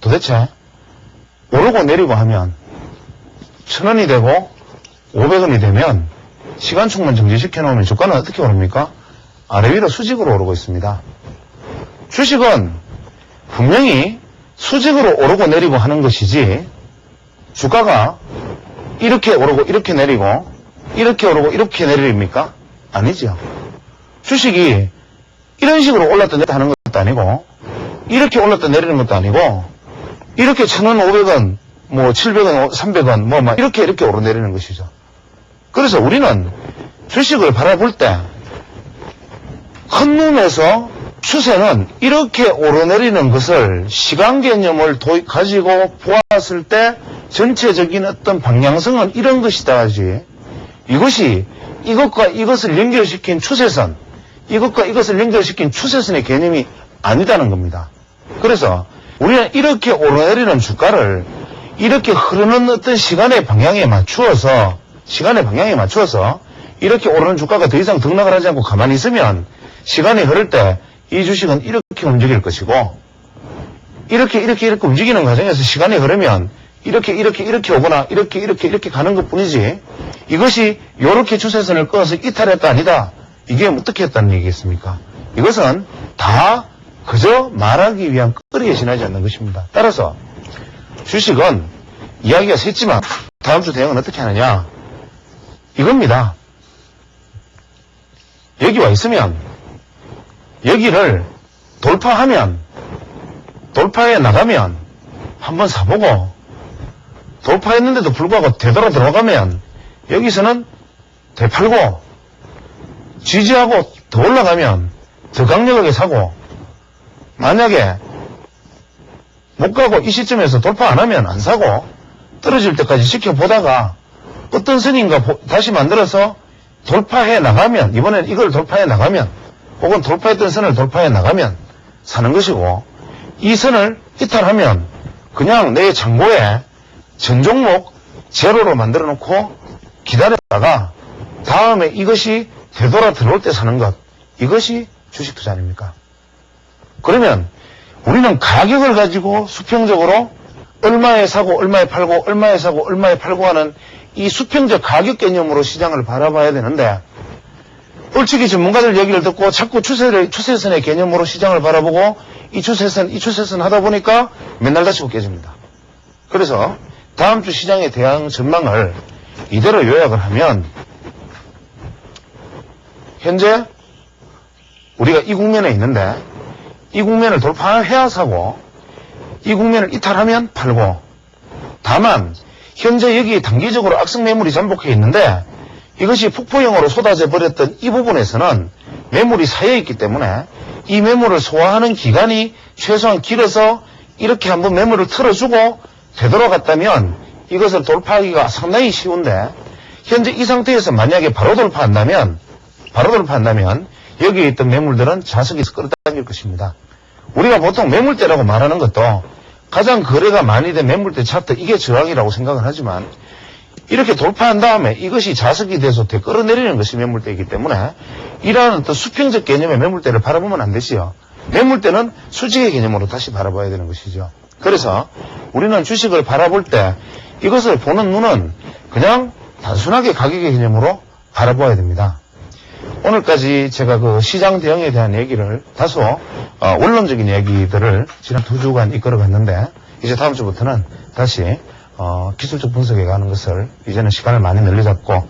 도대체 오르고 내리고 하면 1,000원이 되고 500원이 되면 시간축만 정지시켜 놓으면 주가는 어떻게 오릅니까? 아래 위로 수직으로 오르고 있습니다. 주식은 분명히 수직으로 오르고 내리고 하는 것이지, 주가가 이렇게 오르고 이렇게 내리고 이렇게 오르고 이렇게 내립니까? 아니죠. 주식이 이런 식으로 올랐다 내렸다 하는 것도 아니고, 이렇게 올랐다 내리는 것도 아니고, 이렇게 1,000원, 500원, 700원, 300원, 이렇게 오르내리는 것이죠. 그래서 우리는 주식을 바라볼 때 한눈에서 추세는 이렇게 오르내리는 것을 시간 개념을 가지고 보았을 때 전체적인 어떤 방향성은 이런 것이다 하지, 이것이 이것과 이것을 연결시킨 추세선, 이것과 이것을 연결시킨 추세선의 개념이 아니다는 겁니다. 그래서 우리는 이렇게 오르내리는 주가를 이렇게 흐르는 어떤 시간의 방향에 맞추어서 이렇게 오르는 주가가 더 이상 등락을 하지 않고 가만히 있으면 시간이 흐를 때 이 주식은 이렇게 움직일 것이고, 이렇게 움직이는 과정에서 시간이 흐르면 이렇게 오거나 이렇게 가는 것 뿐이지, 이것이 이렇게 추세선을 끊어서 이탈했다 아니다, 이게 어떻게 했다는 얘기겠습니까? 이것은 다 그저 말하기 위한 거리에 지나지 않는 것입니다. 따라서 주식은 이야기가 샜지만 다음 주 대응은 어떻게 하느냐, 이겁니다. 여기 와 있으면 여기를 돌파해 나가면 한번 사보고, 돌파했는데도 불구하고 되돌아 들어가면 여기서는 되팔고, 지지하고 더 올라가면 더 강력하게 사고, 만약에 못 가고 이 시점에서 돌파 안 하면 안 사고 떨어질 때까지 지켜보다가 어떤 선인가 다시 만들어서 돌파해 나가면, 이번엔 이걸 돌파해 나가면, 혹은 돌파했던 선을 돌파해 나가면 사는 것이고, 이 선을 이탈하면 그냥 내 장고에 전 종목 제로로 만들어 놓고 기다렸다가 다음에 이것이 되돌아 들어올 때 사는 것, 이것이 주식 투자 아닙니까? 그러면 우리는 가격을 가지고 수평적으로 얼마에 사고 얼마에 팔고 얼마에 사고 얼마에 팔고 하는 이 수평적 가격 개념으로 시장을 바라봐야 되는데, ul측이 전문가들 얘기를 듣고 자꾸 추세선의 개념으로 시장을 바라보고 이 추세선 하다 보니까 맨날 다치고 깨집니다. 그래서 다음 주 시장에 대한 전망을 이대로 요약을 하면 현재 우리가 이 국면에 있는데 이 국면을 돌파해야 사고 이 국면을 이탈하면 팔고 다만 현재 여기 단기적으로 악성 매물이 잠복해 있는데 이것이 폭포형으로 쏟아져 버렸던 이 부분에서는 매물이 쌓여 있기 때문에 이 매물을 소화하는 기간이 최소한 길어서 이렇게 한번 매물을 틀어주고 되돌아갔다면 이것을 돌파하기가 상당히 쉬운데 현재 이 상태에서 만약에 바로 돌파한다면 여기에 있던 매물들은 자석에서 끌어당길 것입니다. 우리가 보통 매물대라고 말하는 것도 가장 거래가 많이 된 매물대 차트 이게 저항이라고 생각을 하지만 이렇게 돌파한 다음에 이것이 자석이 돼서 끌어내리는 것이 매물대이기 때문에 이러한 어떤 수평적 개념의 매물대를 바라보면 안 되지요. 매물대는 수직의 개념으로 다시 바라봐야 되는 것이죠. 그래서 우리는 주식을 바라볼 때 이것을 보는 눈은 그냥 단순하게 가격의 개념으로 바라봐야 됩니다. 오늘까지 제가 그 시장 대응에 대한 얘기를 다소 원론적인 얘기들을 지난 2주간 이끌어갔는데 이제 다음 주부터는 다시 기술적 분석에 가는 것을 이제는 시간을 많이 늘려잡고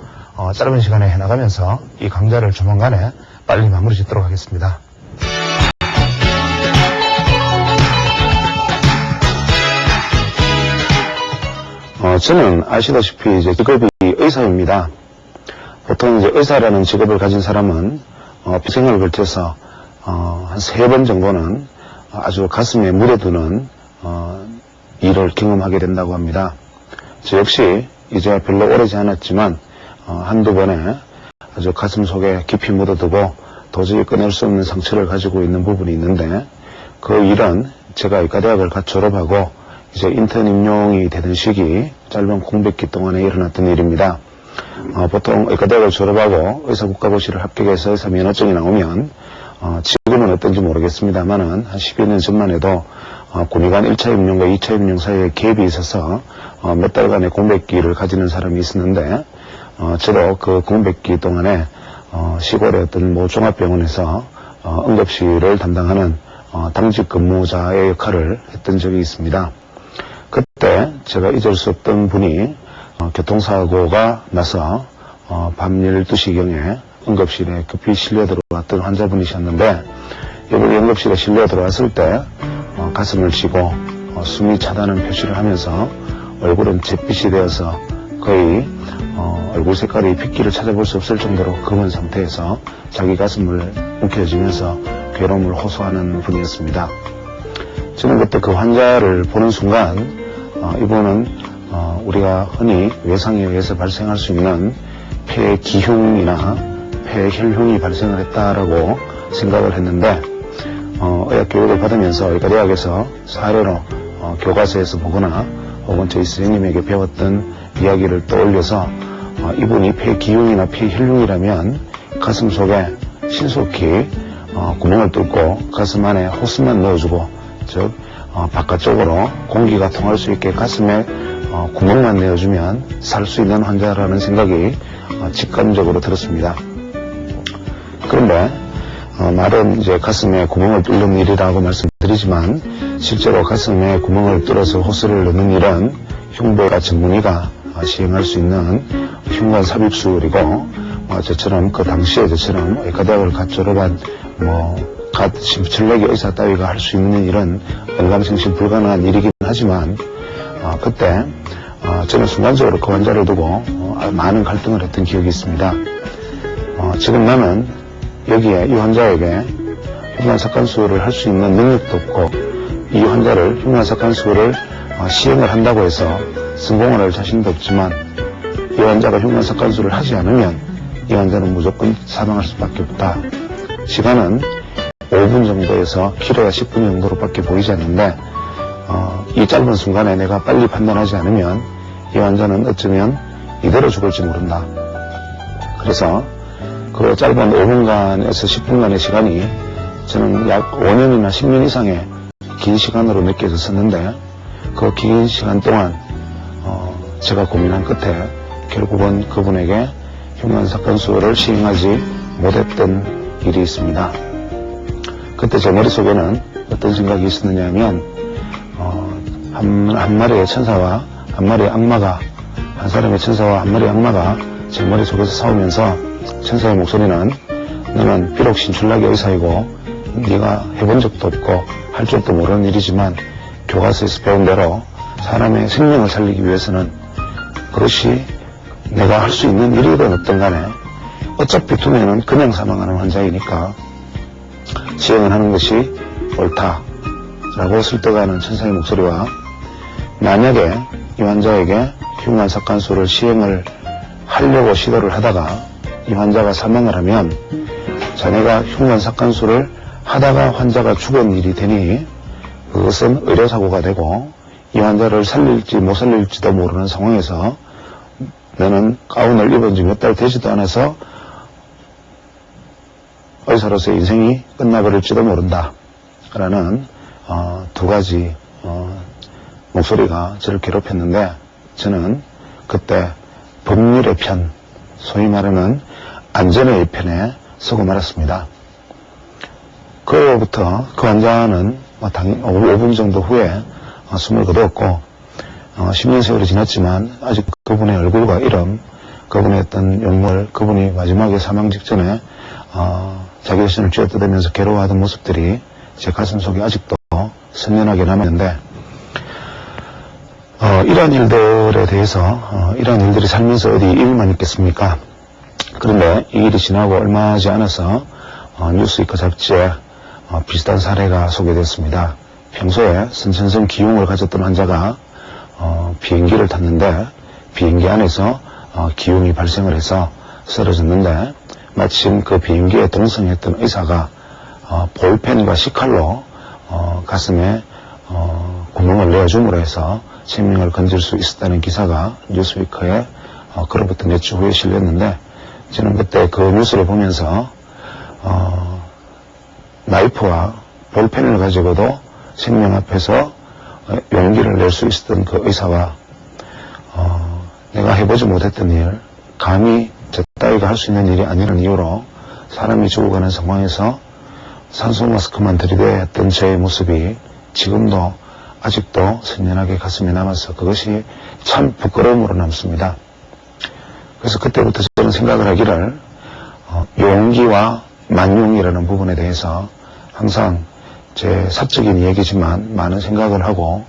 짧은 시간에 해나가면서 이 강좌를 조만간에 빨리 마무리 짓도록 하겠습니다. 저는 아시다시피 이제 직업이 의사입니다. 보통 이제 의사라는 직업을 가진 사람은 평생을 걸쳐서 한 3번 정도는 아주 가슴에 물어두는 일을 경험하게 된다고 합니다. 저 역시 이제 별로 오래지 않았지만 한두 번에 아주 가슴 속에 깊이 묻어두고 도저히 꺼낼 수 없는 상처를 가지고 있는 부분이 있는데 그 일은 제가 의과대학을 갓 졸업하고 이제 인턴 임용이 되던 시기 짧은 공백기 동안에 일어났던 일입니다. 보통 의과대학을 졸업하고 의사국가고시를 합격해서 의사 면허증이 나오면 지금은 어떤지 모르겠습니다만은 한 10여 년 전만 해도 군의관 1차 임용과 2차 임용 사이에 갭이 있어서 몇 달간의 공백기를 가지는 사람이 있었는데 저도 그 공백기 동안에 시골의 어떤 모 종합병원에서 응급실을 담당하는 당직 근무자의 역할을 했던 적이 있습니다. 그때 제가 잊을 수 없던 분이 교통사고가 나서 밤 12시경에 응급실에 급히 실려 들어왔던 환자분이셨는데 이분이 응급실에 실려 들어왔을 때 가슴을 쥐고 숨이 차다는 표시를 하면서 얼굴은 잿빛이 되어서 거의 얼굴 색깔이 핏기를 찾아볼 수 없을 정도로 검은 상태에서 자기 가슴을 움켜쥐면서 괴로움을 호소하는 분이었습니다. 저는 그때 그 환자를 보는 순간 이분은 우리가 흔히 외상에 의해서 발생할 수 있는 폐기흉이나 폐혈흉이 발생을 했다라고 생각을 했는데 의학 교육을 받으면서 의과대학에서 사례로 교과서에서 보거나 혹은 저희 선생님에게 배웠던 이야기를 떠올려서 이분이 폐기흉이나 폐혈흉이라면 가슴 속에 신속히 구멍을 뚫고 가슴 안에 호스만 넣어주고 즉 바깥쪽으로 공기가 통할 수 있게 가슴에 구멍만 내어주면 살 수 있는 환자라는 생각이 직감적으로 들었습니다. 그런데 말은 이제 가슴에 구멍을 뚫는 일이라고 말씀드리지만 실제로 가슴에 구멍을 뚫어서 호스를 넣는 일은 흉부외과 전문의가 시행할 수 있는 흉관 삽입술이고 저처럼 그 당시에 저처럼 의과대학을 갓 졸업한 갓 전례기 의사 따위가 할 수 있는 일은 언감생심 불가능한 일이긴 하지만 그때 저는 순간적으로 그 환자를 두고 많은 갈등을 했던 기억이 있습니다. 지금 나는 여기에 이 환자에게 흉관삭관술을 할 수 있는 능력도 없고 이 환자를 흉관삭관술을 시행을 한다고 해서 성공을 할 자신도 없지만 이 환자가 흉관삭관술을 하지 않으면 이 환자는 무조건 사망할 수밖에 없다. 시간은 5분 정도에서 길어야 10분 정도로밖에 보이지 않는데 이 짧은 순간에 내가 빨리 판단하지 않으면 이 환자는 어쩌면 이대로 죽을지 모른다. 그래서 그 짧은 5분간에서 10분간의 시간이 저는 약 5년이나 10년 이상의 긴 시간으로 느껴졌었는데 그 긴 시간 동안 제가 고민한 끝에 결국은 그분에게 흉관삭관술을 시행하지 못했던 일이 있습니다. 그때 제 머릿속에는 어떤 생각이 있었느냐 하면 한 마리의 천사와 한 마리의 악마가, 한 사람의 천사와 한 마리의 악마가 제 머릿속에서 싸우면서 천사의 목소리는 너는 비록 신출나기 의사이고 네가 해본 적도 없고 할 줄도 모르는 일이지만 교과서에서 배운 대로 사람의 생명을 살리기 위해서는 그것이 내가 할 수 있는 일이든 어떤 간에 어차피 두면은 그냥 사망하는 환자이니까 시행을 하는 것이 옳다라고 설득하는 천사의 목소리와, 만약에 이 환자에게 흉관삭간수를 시행을 하려고 시도를 하다가 이 환자가 사망을 하면 자네가 흉관삭간수를 하다가 환자가 죽은 일이 되니 그것은 의료사고가 되고 이 환자를 살릴지 못 살릴지도 모르는 상황에서 너는 가운을 입은 지 몇 달 되지도 않아서 의사로서의 인생이 끝나버릴지도 모른다 라는 두 가지 목소리가 저를 괴롭혔는데, 저는 그때 법률의 편, 소위 말하는 안전의 편에 서고 말았습니다. 그로부터 그 환자는 5분 정도 후에 숨을 거두었고 10년 세월이 지났지만 아직 그분의 얼굴과 이름, 그분의 어떤 용물, 그분이 마지막에 사망 직전에 자기 자신을 쥐어뜯으면서 괴로워하던 모습들이 제 가슴 속에 아직도 선연하게 남았는데, 이러한 일들에 대해서 이러한 일들이 살면서 어디 일만 있겠습니까? 그런데 이 일이 지나고 얼마 하지 않아서 뉴스위크 잡지에 비슷한 사례가 소개됐습니다. 평소에 선천성 기흉을 가졌던 환자가 비행기를 탔는데 비행기 안에서 기흉이 발생을 해서 쓰러졌는데, 마침 그 비행기에 동승했던 의사가 볼펜과 식칼로 가슴에 구멍을 내어줌으로 해서 생명을 건질 수 있었다는 기사가 뉴스위크에 그로부터 몇 주 후에 실렸는데, 저는 그때 그 뉴스를 보면서 나이프와 볼펜을 가지고도 생명 앞에서 용기를 낼 수 있었던 그 의사와 내가 해보지 못했던 일, 감히 저 따위가 할 수 있는 일이 아니라는 이유로 사람이 죽어가는 상황에서 산소 마스크만 들이대야 했던 저의 모습이 지금도 아직도 선연하게 가슴에 남아서 그것이 참 부끄러움으로 남습니다. 그래서 그때부터 저는 생각을 하기를 용기와 만용이라는 부분에 대해서 항상 제 사적인 얘기지만 많은 생각을 하고,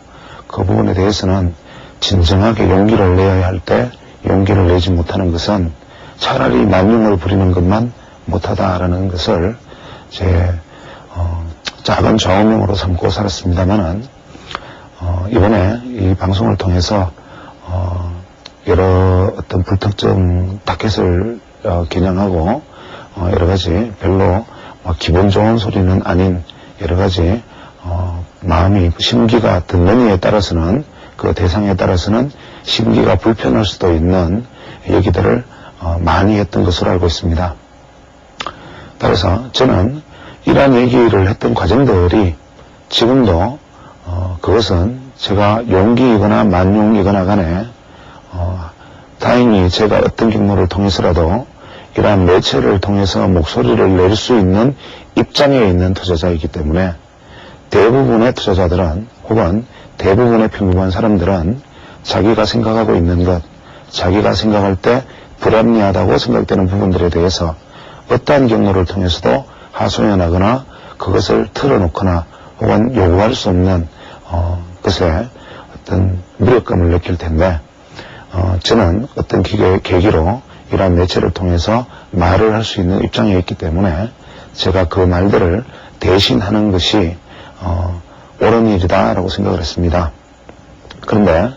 그 부분에 대해서는 진정하게 용기를 내야 할 때 용기를 내지 못하는 것은 차라리 만용을 부리는 것만 못하다라는 것을 제 작은 좌우명으로 삼고 살았습니다만은 이번에 이 방송을 통해서 여러 어떤 불특정 타켓을 겨냥하고 여러 가지 별로 기분 좋은 소리는 아닌 여러 가지 마음이 심기가 듣는 이에 따라서는, 그 대상에 따라서는 심기가 불편할 수도 있는 얘기들을 많이 했던 것으로 알고 있습니다. 따라서 저는 이러한 얘기를 했던 과정들이 지금도 그것은 제가 용기이거나 만용이거나 간에 다행히 제가 어떤 경로를 통해서라도 이러한 매체를 통해서 목소리를 낼 수 있는 입장에 있는 투자자이기 때문에 대부분의 투자자들은, 혹은 대부분의 평범한 사람들은 자기가 생각하고 있는 것, 자기가 생각할 때 불합리하다고 생각되는 부분들에 대해서 어떠한 경로를 통해서도 하소연하거나 그것을 틀어놓거나 혹은 요구할 수 없는 것에 어떤 무력감을 느낄 텐데, 저는 어떤 계기로 이러한 매체를 통해서 말을 할 수 있는 입장에 있기 때문에 제가 그 말들을 대신하는 것이 옳은 일이다라고 생각을 했습니다. 그런데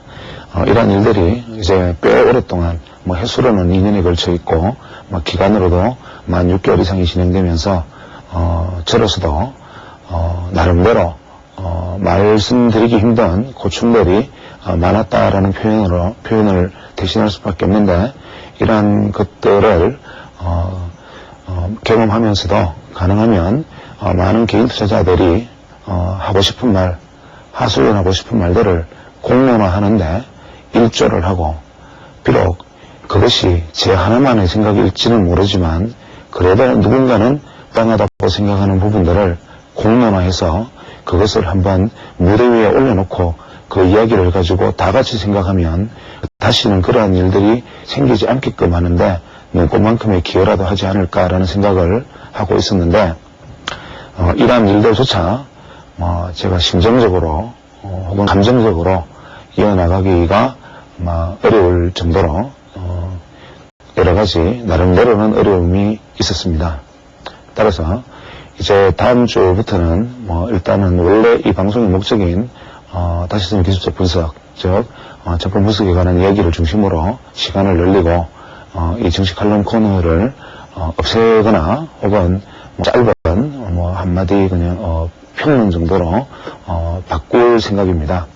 이러한 일들이 이제 꽤 오랫동안 횟수로는 2년에 걸쳐 있고 기간으로도 만 6개월 이상이 진행되면서 저로서도 나름대로 말씀드리기 힘든 고충들이 많았다라는 표현을 대신할 수밖에 없는데, 이러한 것들을 경험하면서도 가능하면 많은 개인 투자자들이 하고 싶은 말, 하소연하고 싶은 말들을 공론화하는데 일조를 하고, 비록 그것이 제 하나만의 생각일지는 모르지만 그래도 누군가는 부당하다고 생각하는 부분들을 공론화해서 그것을 한번 무대 위에 올려놓고 그 이야기를 가지고 다 같이 생각하면 다시는 그러한 일들이 생기지 않게끔 하는데 눈꼽만큼의 기여라도 하지 않을까라는 생각을 하고 있었는데 이러한 일들조차 제가 심정적으로 혹은 감정적으로 이어나가기가 어려울 정도로 여러 가지 나름대로는 어려움이 있었습니다. 따라서 이제 다음 주부터는 일단은 원래 이 방송의 목적인 다시금 기술적 분석, 즉 작품 분석에 관한 이야기를 중심으로 시간을 늘리고 이 정식 칼럼 코너를 없애거나 혹은 짧은 한마디 그냥 평론 정도로 바꿀 생각입니다.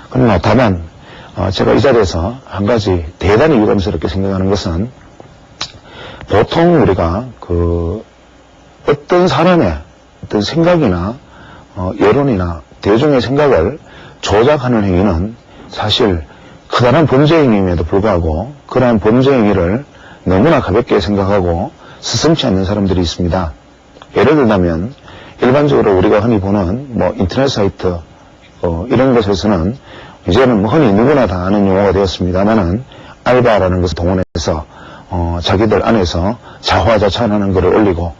그러나 다만 제가 이 자리에서 한 가지 대단히 유감스럽게 생각하는 것은 보통 우리가 어떤 사람의 어떤 생각이나 여론이나 대중의 생각을 조작하는 행위는 사실 커다란 범죄 행위임에도 불구하고 그러한 범죄 행위를 너무나 가볍게 생각하고 스승치 않는 사람들이 있습니다. 예를 들자면 일반적으로 우리가 흔히 보는 인터넷 사이트 이런 것에서는 이제는 흔히 누구나 다 아는 용어가 되었습니다만은 알바라는 것을 동원해서 자기들 안에서 자화자찬하는 글을 올리고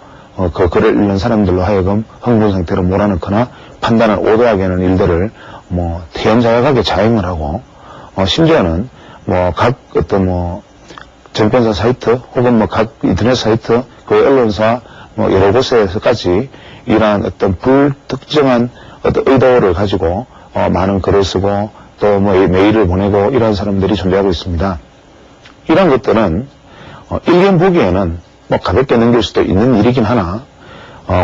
그 글을 읽는 사람들로 하여금 흥분 상태로 몰아넣거나 판단을 오도하게 하는 일들을 태연자약하게 자행을 하고 심지어는 각 어떤 정권사 사이트 혹은 각 인터넷 사이트 그 언론사 여러 곳에서까지 이러한 어떤 불특정한 어떤 의도를 가지고 많은 글을 쓰고 또 메일을 보내고 이러한 사람들이 존재하고 있습니다. 이런 것들은 일견 보기에는 가볍게 넘길 수도 있는 일이긴 하나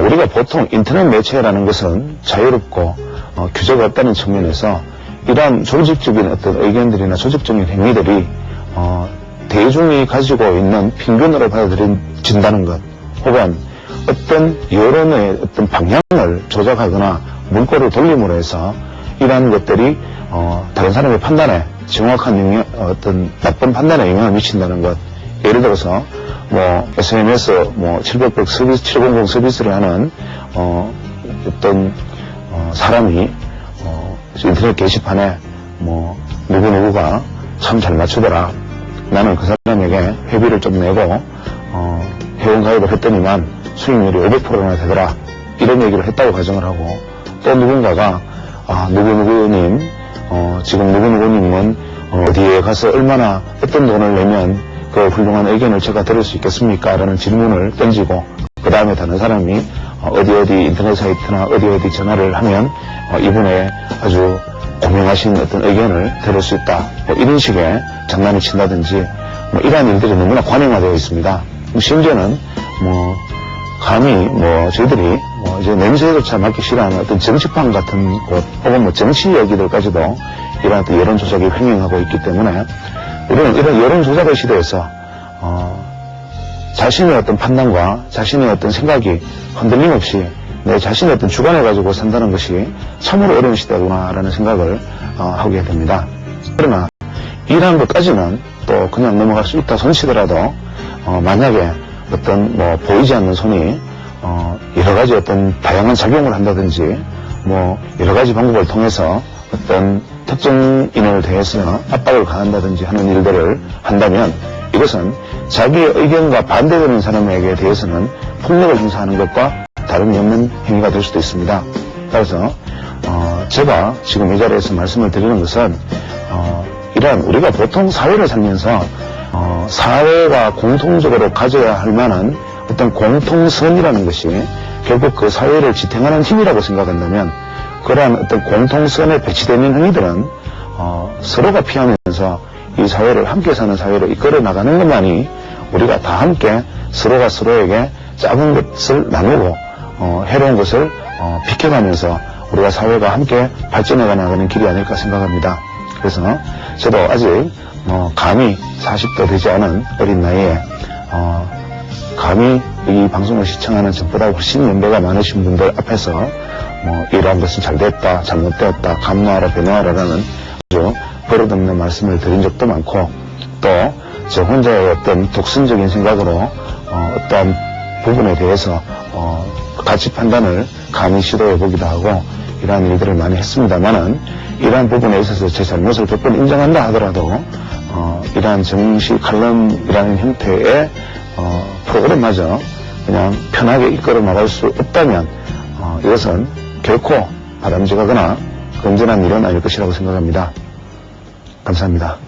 우리가 보통 인터넷 매체라는 것은 자유롭고 규제가 없다는 측면에서 이러한 조직적인 어떤 의견들이나 조직적인 행위들이 대중이 가지고 있는 평균으로 받아들여진다는 것 혹은 어떤 여론의 어떤 방향을 조작하거나 문구를 돌림으로 해서 이러한 것들이 다른 사람의 판단에 정확한 어떤 나쁜 판단에 영향을 미친다는 것. 예를 들어서 SNS 700 서비스 700 서비스를 하는 어떤 사람이 인터넷 게시판에 누구누구가 참 잘 맞추더라. 나는 그 사람에게 회비를 좀 내고 회원가입을 했더니만 수익률이 500%나 되더라. 이런 얘기를 했다고 가정을 하고 또 누군가가 누구누구님 지금 누구누구님은 어디에 가서 얼마나 어떤 돈을 내면 그 훌륭한 의견을 제가 들을 수 있겠습니까? 라는 질문을 던지고 그 다음에 다른 사람이 어디 인터넷 사이트나 어디 전화를 하면 이분의 아주 고명하신 어떤 의견을 들을 수 있다. 이런 식의 장난을 친다든지 이러한 일들이 너무나 관행화되어 있습니다. 심지어는 감히 저희들이 이제 냄새조차 맡기 싫어하는 어떤 정치판 같은 곳 혹은 정치 얘기들까지도 이러한 어떤 여론 조작이 횡행하고 있기 때문에 우리는 이런 여론 조작의 시대에서 자신의 어떤 판단과 자신의 어떤 생각이 흔들림 없이 내 자신의 어떤 주관을 가지고 산다는 것이 참으로 어려운 시대구나라는 생각을 하게 됩니다. 그러나 이러한 것까지는 또 그냥 넘어갈 수 있다 손치더라도 만약에 어떤 보이지 않는 손이 여러 가지 어떤 다양한 작용을 한다든지 여러 가지 방법을 통해서 어떤 특정인을 대해서 압박을 가한다든지 하는 일들을 한다면 이것은 자기의 의견과 반대되는 사람에게 대해서는 폭력을 행사하는 것과 다름이 없는 행위가 될 수도 있습니다. 따라서 제가 지금 이 자리에서 말씀을 드리는 것은 이러한 우리가 보통 사회를 살면서 사회가 공통적으로 가져야 할 만한 어떤 공통선이라는 것이 결국 그 사회를 지탱하는 힘이라고 생각한다면 그러한 어떤 공통선에 배치되는 행위들은 서로가 피하면서 이 사회를 함께 사는 사회로 이끌어 나가는 것만이 우리가 다 함께 서로가 서로에게 작은 것을 나누고 해로운 것을 비켜가면서 우리가 사회가 함께 발전해 나가는 길이 아닐까 생각합니다. 그래서 저도 아직 감히 40도 되지 않은 어린 나이에 감히 이 방송을 시청하는 저보다 훨씬 연배가 많으신 분들 앞에서 이러한 것은 잘됐다, 잘못되었다, 감노하라, 변호하라라는 아주 버릇없는 말씀을 드린 적도 많고 또 저 혼자의 어떤 독선적인 생각으로 어떠한 부분에 대해서 가치 판단을 감히 시도해 보기도 하고 이러한 일들을 많이 했습니다만은 이러한 부분에 있어서 제 잘못을 100번 인정한다 하더라도 이러한 정시 칼럼이라는 형태의 프로그램마저 그냥 편하게 이끌어 나갈 수 없다면 이것은 결코 바람직하거나 건전한 일은 아닐 것이라고 생각합니다. 감사합니다.